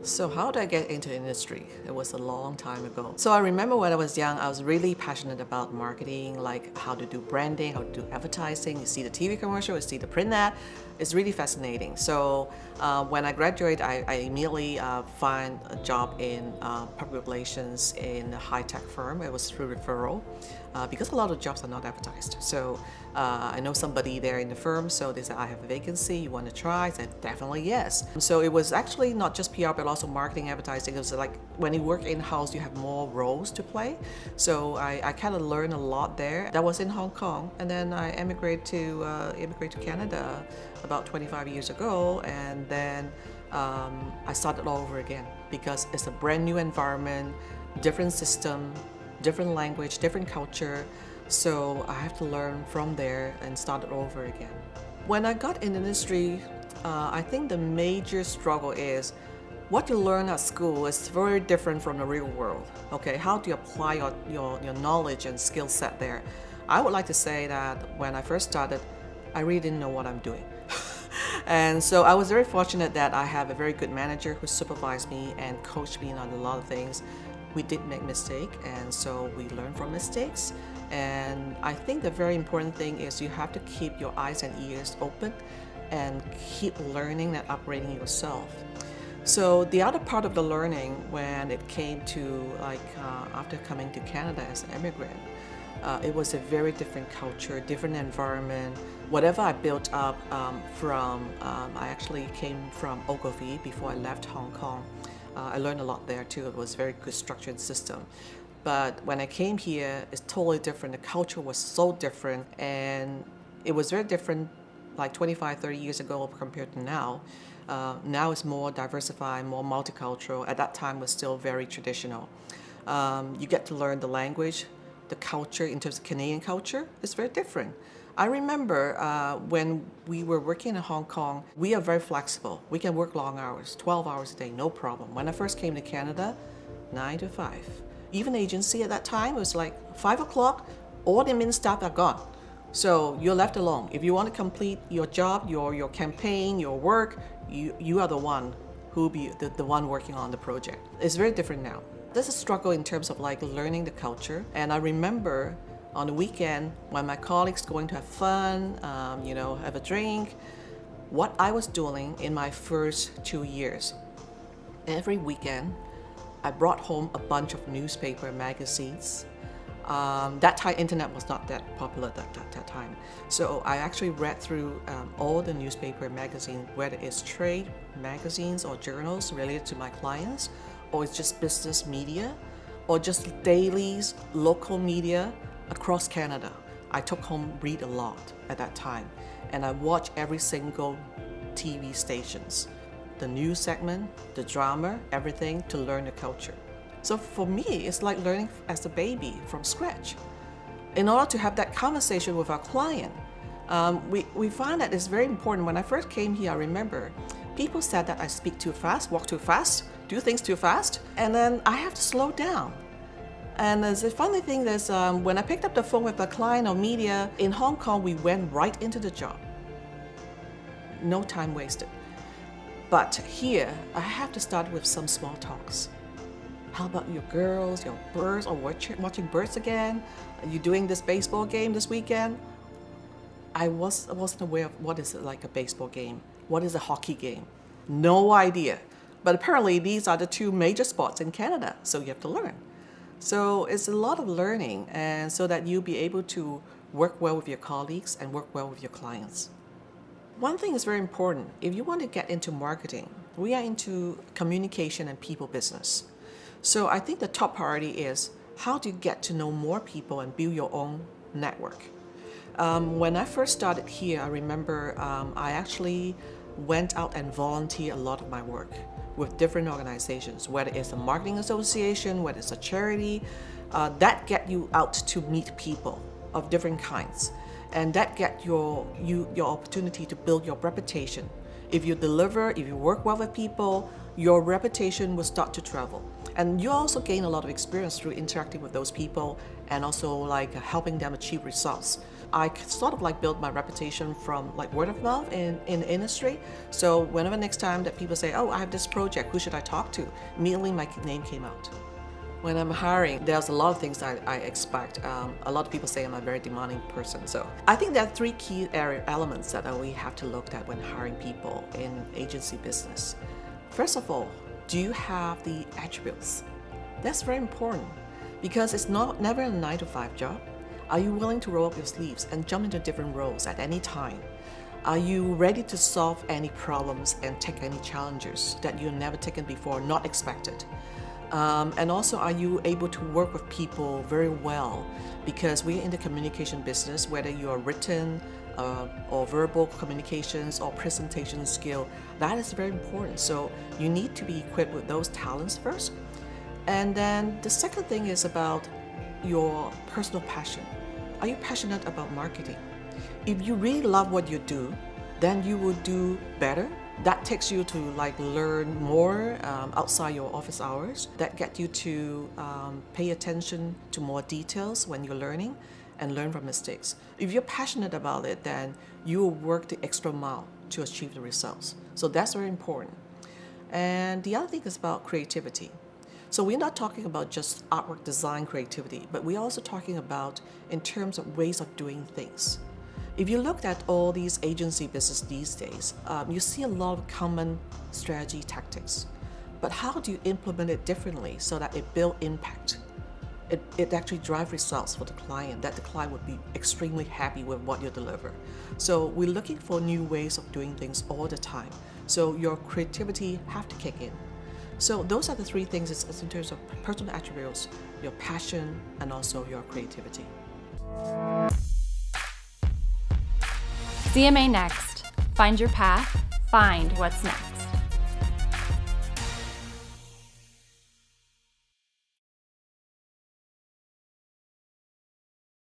So how did I get into the industry? It was a long time ago. So I remember when I was young, I was really passionate about marketing, like how to do branding, how to do advertising. You see the TV commercial, you see the print ad. It's really fascinating. So when I graduated, I immediately find a job in public relations in a high-tech firm. It was through referral because a lot of jobs are not advertised. So I know somebody there in the firm, so they said, I have a vacancy, you want to try? I said, definitely yes. So it was actually not just PR, but also marketing, advertising. It was like when you work in-house, you have more roles to play. So I kind of learned a lot there. That was in Hong Kong, and then I immigrated to Canada about 25 years ago, and then I started all over again because it's a brand new environment, different system, different language, different culture. So I have to learn from there and start it over again. When I got in the industry, I think the major struggle is what you learn at school is very different from the real world. Okay, how do you apply your knowledge and skill set there? I would like to say that when I first started, I really didn't know what I'm doing. And so I was very fortunate that I have a very good manager who supervised me and coached me on a lot of things. We did make mistakes, and so we learn from mistakes. And I think the very important thing is you have to keep your eyes and ears open and keep learning and upgrading yourself. So the other part of the learning when it came to after coming to Canada as an immigrant, it was a very different culture, different environment. Whatever I built up I actually came from Ogilvy before I left Hong Kong. I learned a lot there too. It was a very good structured system. But when I came here, it's totally different. The culture was so different, and it was very different like 25, 30 years ago compared to now. Now it's more diversified, more multicultural. At that time, it was still very traditional. You get to learn the language, the culture in terms of Canadian culture is very different. I remember when we were working in Hong Kong, we are very flexible. We can work long hours, 12 hours a day, no problem. When I first came to Canada, 9 to 5. Even agency at that time, it was like 5 o'clock, all the admin staff are gone. So you're left alone. If you want to complete your job, your campaign, your work, you are the one who will be the one working on the project. It's very different now. There's a struggle in terms of like learning the culture. And I remember on the weekend when my colleagues going to have fun, have a drink, what I was doing in my first 2 years. Every weekend, I brought home a bunch of newspaper magazines. That time, internet was not that popular at that time. So I actually read through all the newspaper magazines, whether it's trade magazines or journals related to my clients, or it's just business media, or just dailies, local media across Canada. I took home, read a lot at that time, and I watched every single TV stations, the news segment, the drama, everything to learn the culture. So for me, it's like learning as a baby from scratch. In order to have that conversation with our client, we find that it's very important. When I first came here, I remember people said that I speak too fast, walk too fast, do things too fast, and then I have to slow down. And the funny thing is, when I picked up the phone with a client or media, in Hong Kong, we went right into the job. No time wasted. But here, I have to start with some small talks. How about your girls, your birds, or watching birds again? Are you doing this baseball game this weekend? I wasn't aware of what is it like a baseball game. What is a hockey game? No idea. But apparently these are the two major sports in Canada, so you have to learn. So it's a lot of learning, and so that you'll be able to work well with your colleagues and work well with your clients. One thing is very important. If you want to get into marketing, we are into communication and people business. So I think the top priority is how do you get to know more people and build your own network. When I first started here, I remember I actually went out and volunteered a lot of my work with different organizations, whether it's a marketing association, whether it's a charity, that get you out to meet people of different kinds. And that get your opportunity to build your reputation. If you deliver, if you work well with people, your reputation will start to travel. And you also gain a lot of experience through interacting with those people and also like helping them achieve results. I sort of like built my reputation from like word of mouth in the industry. So whenever next time that people say, oh, I have this project, who should I talk to? Immediately my name came out. When I'm hiring, there's a lot of things I expect. A lot of people say I'm a very demanding person. So I think there are three key elements that we have to look at when hiring people in agency business. First of all, do you have the attributes? That's very important because it's never a 9-to-5 job. Are you willing to roll up your sleeves and jump into different roles at any time? Are you ready to solve any problems and take any challenges that you've never taken before, not expected? And also, are you able to work with people very well? Because we're in the communication business, whether you are written or verbal communications or presentation skill, that is very important. So you need to be equipped with those talents first. And then the second thing is about your personal passion. Are you passionate about marketing? If you really love what you do, then you will do better. That takes you to like learn more outside your office hours. That get you to pay attention to more details when you're learning and learn from mistakes. If you're passionate about it, then you will work the extra mile to achieve the results. So that's very important. And the other thing is about creativity. So we're not talking about just artwork design creativity, but we're also talking about in terms of ways of doing things. If you look at all these agency business these days, you see a lot of common strategy tactics. But how do you implement it differently so that it builds impact? It actually drives results for the client, that the client would be extremely happy with what you deliver. So we're looking for new ways of doing things all the time. So your creativity have to kick in. So those are the three things it's in terms of personal attributes, your passion, and also your creativity. CMA Next. Find your path, find what's next.